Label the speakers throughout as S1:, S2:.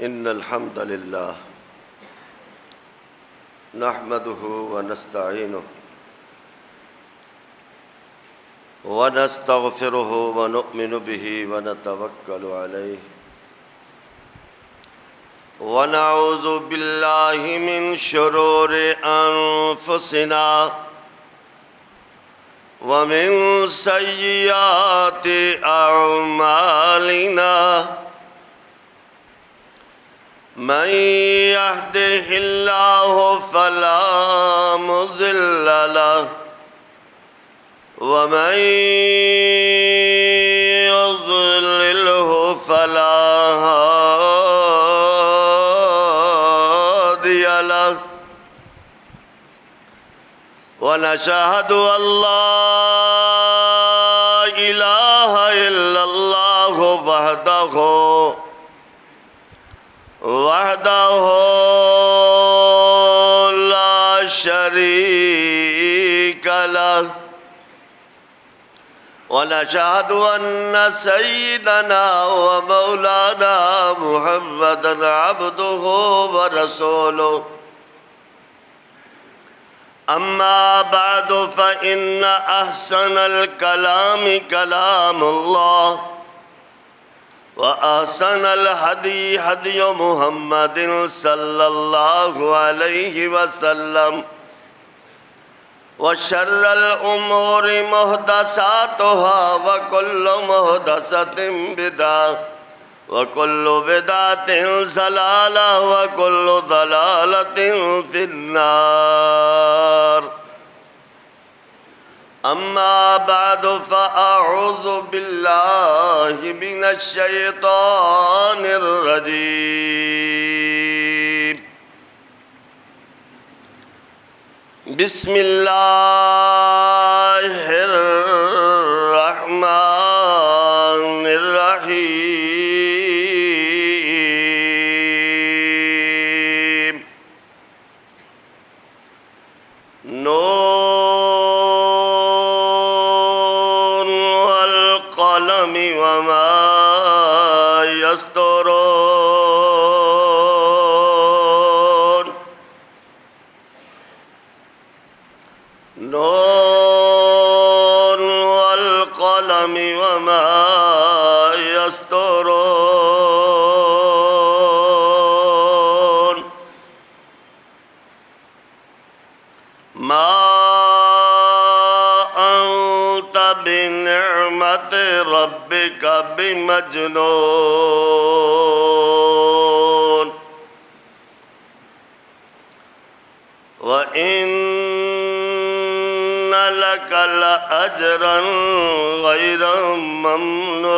S1: إن الحمد لله نحمده ونستعينه ونستغفره ونؤمن به ونتوكل عليه ونعوذ بالله من شرور أنفسنا ومن سيئات أعمالنا من يهده الله فلا مضل له ومن يضلله فلا هادي له ونشهد أن لا إله إلا الله وحده لا شريك له ونشهد أن سيدنا ومولانا محمدًا عبده ورسوله أما بعد فإن أحسن الكلام كلام الله وأحسن الهدي هدي محمد صلى الله عليه وسلم وشر الأمور محدثاتها وكل محدثة بدعة وكل بدعة ضلالة وكل ضلالة في النار أما بعد فأعوذ بالله من الشيطان الرجيم بسم الله الرحمن الرحيم وما يسطرون نون والقلم وما يسطرون ما أنت بنعمة ربك بمجنون وإن لك لأجرا غير ممنون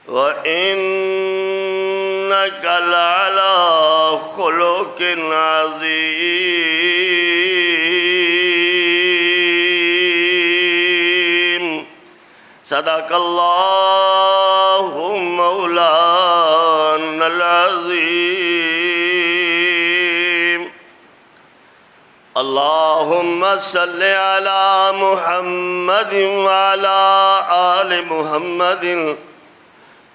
S1: وإنك لعلى خلق عظيم صدق الله مولانا العظيم اللهم صل على محمد وعلى آل محمد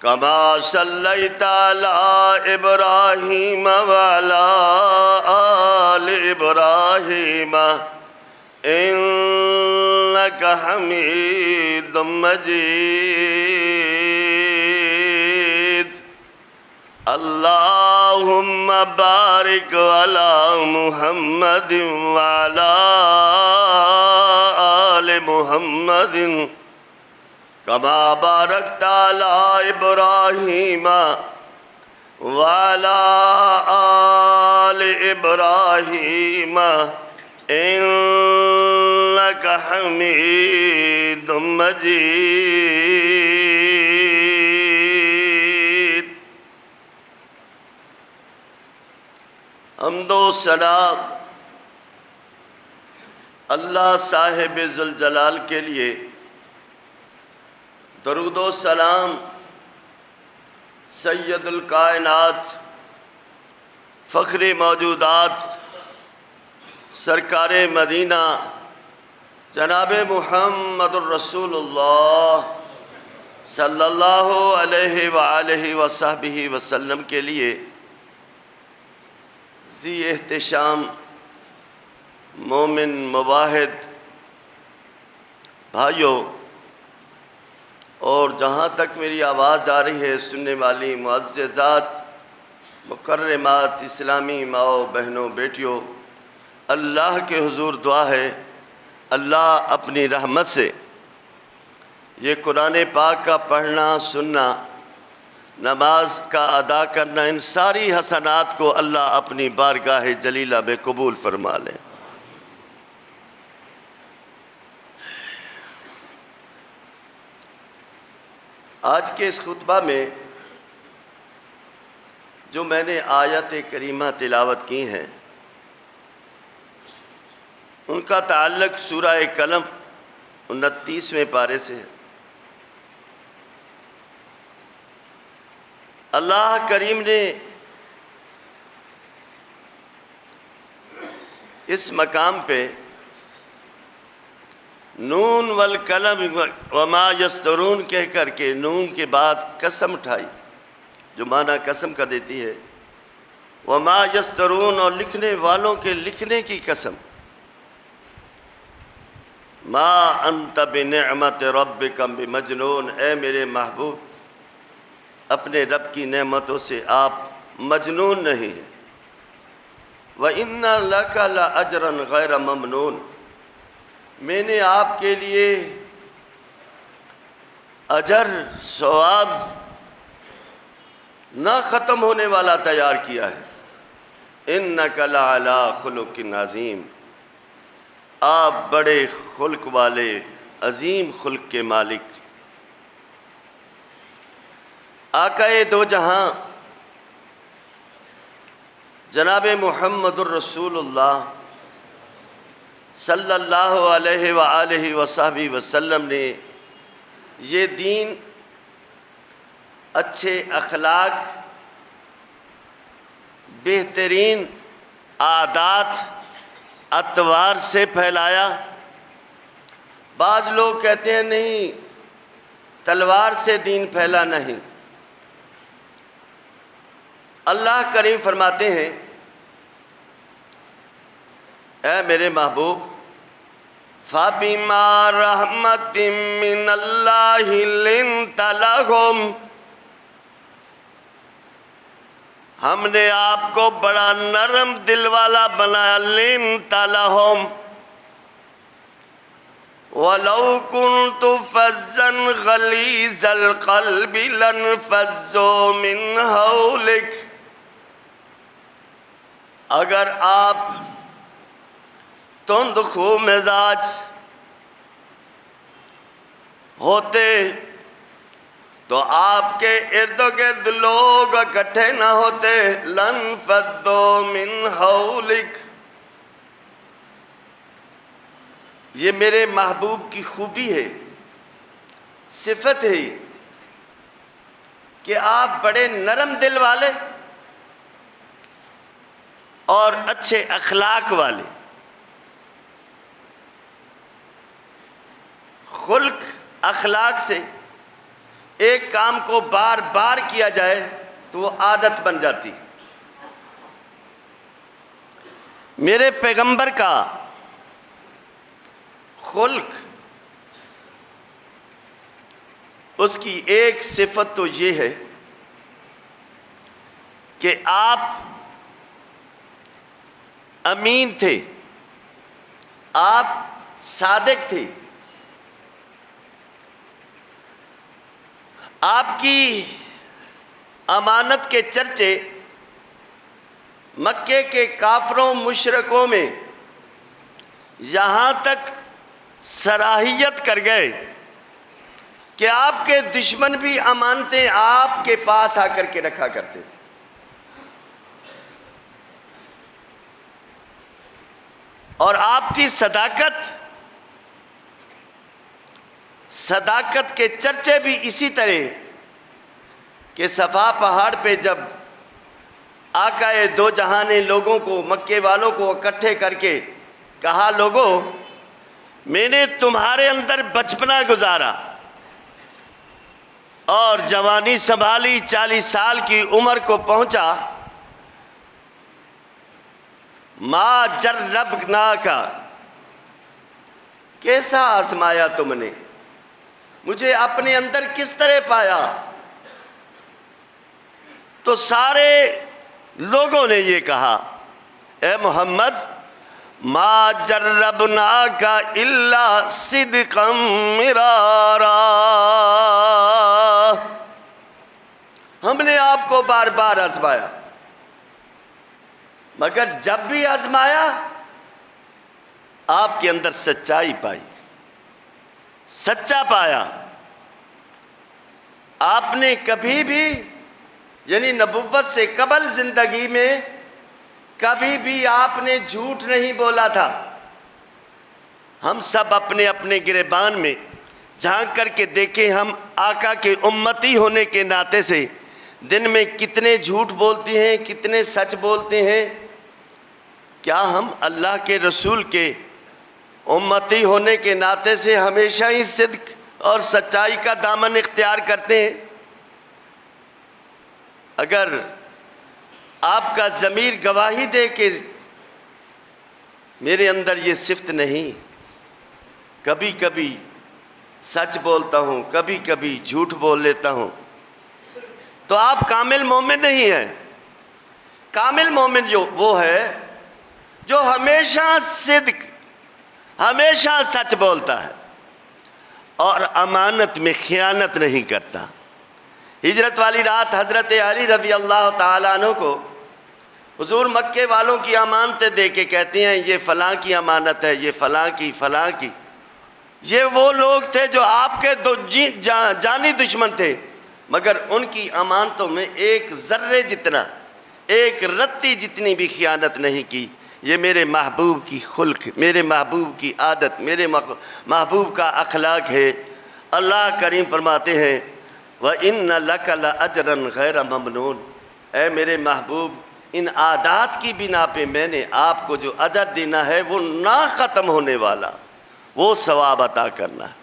S1: كما صليت على إبراهيم وعلى آل إبراهيم إنك حميد مجيد اللهم بارك على محمد وعلى آل محمد كما باركت على إبراهيم وعلى آل إبراهيم إنك حميد مجيد حمد و ثنا اللہ صاحب ذوالجلال کے لیے، درود و سلام سید الکائنات فخر موجودات سرکار مدینہ جناب محمد الرسول اللہ صلی اللہ علیہ وآلہ وصحبہ وسلم کے لیے ذی احتشام مومن مواحد بھائیوں، اور جہاں تک میری آواز آ رہی ہے سننے والی معززات مکرمات اسلامی ماؤں بہنوں بیٹیوں، اللہ کے حضور دعا ہے اللہ اپنی رحمت سے یہ قرآن پاک کا پڑھنا سننا، نماز کا ادا کرنا، ان ساری حسنات کو اللہ اپنی بارگاہ جلیلہ میں قبول فرما لے۔ آج کے اس خطبہ میں جو میں نے آیت کریمہ تلاوت کی ہیں ان کا تعلق سورہ قلم 29ویں پارے سے ہے۔ اللہ کریم نے اس مقام پہ نون والقلم وما یسطرون کہہ کر کے نون کے بعد قسم اٹھائی جو معنی قسم کا دیتی ہے، وما یسطرون، اور لکھنے والوں کے لکھنے کی قسم، ما انت بنعمت ربک بمجنون، اے میرے محبوب اپنے رب کی نعمتوں سے آپ مجنون نہیں ہیں۔ وَإِنَّ لَكَ لَأَجْرًا غَيْرَ مَمْنُونَ، میں نے آپ کے لیے اجر ثواب نہ ختم ہونے والا تیار کیا ہے۔ إِنَّكَ لَعَلَىٰ خُلُقٍ عَظِيمٍ، آپ بڑے خلق والے عظیم خلق کے مالک، آقا دو جہاں جناب محمد الرسول اللہ صلی اللہ علیہ وآلہ وصحبہ وسلم نے یہ دین اچھے اخلاق، بہترین عادات اطوار سے پھیلایا۔ بعض لوگ کہتے ہیں نہیں، تلوار سے دین پھیلا نہیں۔ اللہ کریم فرماتے ہیں اے میرے محبوب، فَبِمَا رَحْمَةٍ مِّنَ اللَّهِ لِنْتَ لَهُمْ، ہم نے آپ کو بڑا نرم دل والا بنایا، لِنْتَ لَهُمْ وَلَوْ كُنْتُ فَظًّا غَلِيظَ الْقَلْبِ لَانفَضُّوا مِنْ حَوْلِكَ، اگر آپ تند خو مزاج ہوتے تو آپ کے ارد گرد لوگ اکٹھے نہ ہوتے۔ لانفضوا من حولک، یہ میرے محبوب کی خوبی ہے، صفت ہے کہ آپ بڑے نرم دل والے اور اچھے اخلاق والے، خلق اخلاق سے ایک کام کو بار بار کیا جائے تو وہ عادت بن جاتی۔ میرے پیغمبر کا خلق، اس کی ایک صفت تو یہ ہے کہ آپ امین تھے، آپ صادق تھے، آپ کی امانت کے چرچے مکے کے کافروں مشرکوں میں یہاں تک صلاحیت کر گئے کہ آپ کے دشمن بھی امانتیں آپ کے پاس آ کر کے رکھا کرتے تھے۔ اور آپ کی صداقت کے چرچے بھی اسی طرح کہ صفا پہاڑ پہ جب آقا دو جہاں نے لوگوں کو، مکے والوں کو اکٹھے کر کے کہا، لوگوں میں نے تمہارے اندر بچپنا گزارا اور جوانی سنبھالی، 40 سال کی عمر کو پہنچا، ما جربناک، کیسا آزمایا تم نے مجھے، اپنے اندر کس طرح پایا؟ تو سارے لوگوں نے یہ کہا، اے محمد ما جربناک الا صدقا مرارا، ہم نے آپ کو بار بار آزمایا، مگر جب بھی آزمایا آپ کے اندر سچائی پائی، سچا پایا۔ آپ نے کبھی بھی، یعنی نبوت سے قبل زندگی میں کبھی بھی آپ نے جھوٹ نہیں بولا تھا۔ ہم سب اپنے اپنے گریبان میں جھانک کر کے دیکھیں، ہم آقا کے امتی ہونے کے ناطے سے دن میں کتنے جھوٹ بولتے ہیں، کتنے سچ بولتے ہیں؟ کیا ہم اللہ کے رسول کے امتی ہونے کے ناطے سے ہمیشہ ہی صدق اور سچائی کا دامن اختیار کرتے ہیں؟ اگر آپ کا ضمیر گواہی دے کہ میرے اندر یہ صفت نہیں، کبھی کبھی سچ بولتا ہوں، کبھی کبھی جھوٹ بول لیتا ہوں، تو آپ کامل مومن نہیں ہیں۔ کامل مومن جو وہ ہے جو ہمیشہ صدق، ہمیشہ سچ بولتا ہے اور امانت میں خیانت نہیں کرتا۔ ہجرت والی رات حضرت علی رضی اللہ تعالیٰ عنہ کو حضور مکے والوں کی امانتیں دے کے کہتے ہیں یہ فلاں کی امانت ہے، یہ فلاں کی، فلاں کی۔ یہ وہ لوگ تھے جو آپ کے جانی دشمن تھے، مگر ان کی امانتوں میں ایک ذرے جتنا، ایک رتی جتنی بھی خیانت نہیں کی۔ یہ میرے محبوب کی خلق، میرے محبوب کی عادت، میرے محبوب کا اخلاق ہے۔ اللہ کریم فرماتے ہیں وَإِنَّ لَكَ لَأَجْرًا غَيْرَ مَمْنُونَ، اے میرے محبوب، ان عادات کی بنا پہ میں نے آپ کو جو اجر دینا ہے وہ نہ ختم ہونے والا، وہ ثواب عطا کرنا ہے۔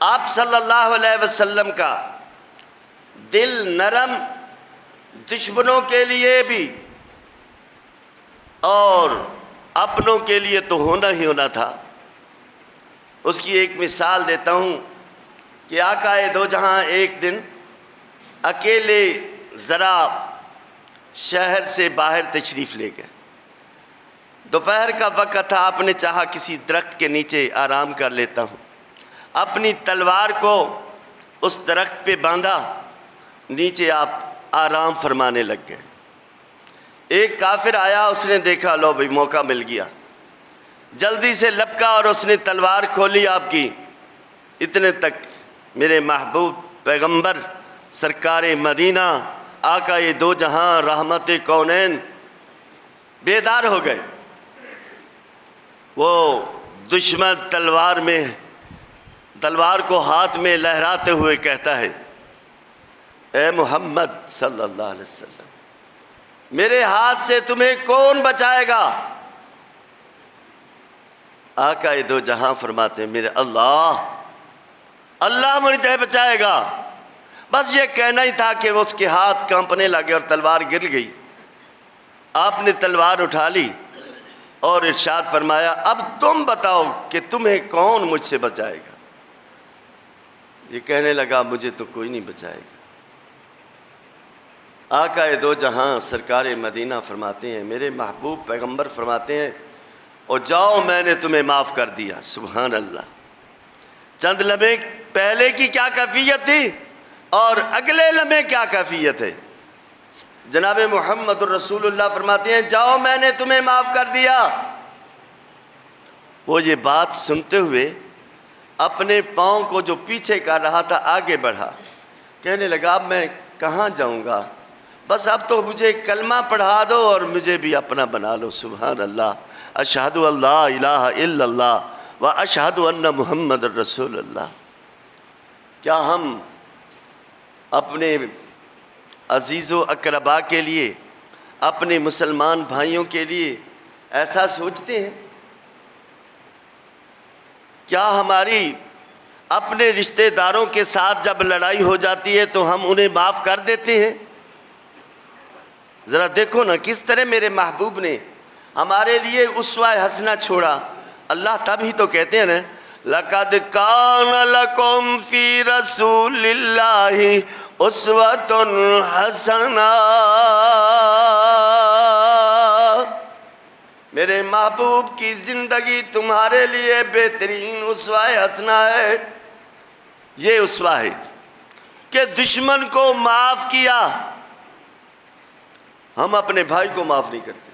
S1: آپ صلی اللہ علیہ وسلم کا دل نرم، دشمنوں کے لیے بھی اور اپنوں کے لیے تو ہونا ہی ہونا تھا۔ اس کی ایک مثال دیتا ہوں کہ آقا دو جہاں ایک دن اکیلے ذرا شہر سے باہر تشریف لے گئے۔ دوپہر کا وقت تھا، آپ نے چاہا کسی درخت کے نیچے آرام کر لیتا ہوں، اپنی تلوار کو اس درخت پہ باندھا، نیچے آپ آرام فرمانے لگ گئے۔ ایک کافر آیا، اس نے دیکھا لو بھئی موقع مل گیا، جلدی سے لپکا اور اس نے تلوار کھولی آپ کی۔ اتنے تک میرے محبوب پیغمبر سرکار مدینہ آقا دو جہاں رحمت کونین بیدار ہو گئے۔ وہ دشمن تلوار کو ہاتھ میں لہراتے ہوئے کہتا ہے اے محمد صلی اللہ علیہ وسلم، میرے ہاتھ سے تمہیں کون بچائے گا؟ آقا دو جہاں فرماتے ہیں میرے اللہ مجھے بچائے گا۔ بس یہ کہنا ہی تھا کہ وہ اس کے ہاتھ کانپنے لگے اور تلوار گر گئی۔ آپ نے تلوار اٹھا لی اور ارشاد فرمایا اب تم بتاؤ کہ تمہیں کون مجھ سے بچائے گا؟ یہ کہنے لگا مجھے تو کوئی نہیں بچائے گا۔ آقا دو جہاں سرکار مدینہ فرماتے ہیں، میرے محبوب پیغمبر فرماتے ہیں اور جاؤ میں نے تمہیں معاف کر دیا۔ سبحان اللہ۔ چند لمحے پہلے کی کیا کیفیت تھی اور اگلے لمحے کیا کیفیت ہے؟ جناب محمد الرسول اللہ فرماتے ہیں جاؤ میں نے تمہیں معاف کر دیا۔ وہ یہ بات سنتے ہوئے اپنے پاؤں کو جو پیچھے کر رہا تھا آگے بڑھا، کہنے لگا اب میں کہاں جاؤں گا، بس اب تو مجھے کلمہ پڑھا دو اور مجھے بھی اپنا بنا لو۔ سبحان اللہ، اشہد ان لا الہ الا اللہ و اشہد ان محمد الرسول اللہ۔ کیا ہم اپنے عزیز و اقربا کے لیے، اپنے مسلمان بھائیوں کے لیے ایسا سوچتے ہیں؟ کیا ہماری اپنے رشتہ داروں کے ساتھ جب لڑائی ہو جاتی ہے تو ہم انہیں معاف کر دیتے ہیں؟ ذرا دیکھو نا کس طرح میرے محبوب نے ہمارے لیے اسوہ حسنہ چھوڑا۔ اللہ تب ہی تو کہتے ہیں نا لَقَدْ كَانَ لَكُمْ فِي رَسُولِ اللَّهِ أُسْوَةٌ حَسَنَةٌ، میرے محبوب کی زندگی تمہارے لیے بہترین اسوہ حسنہ ہے۔ یہ اسوہ ہے کہ دشمن کو معاف کیا، ہم اپنے بھائی کو معاف نہیں کرتے۔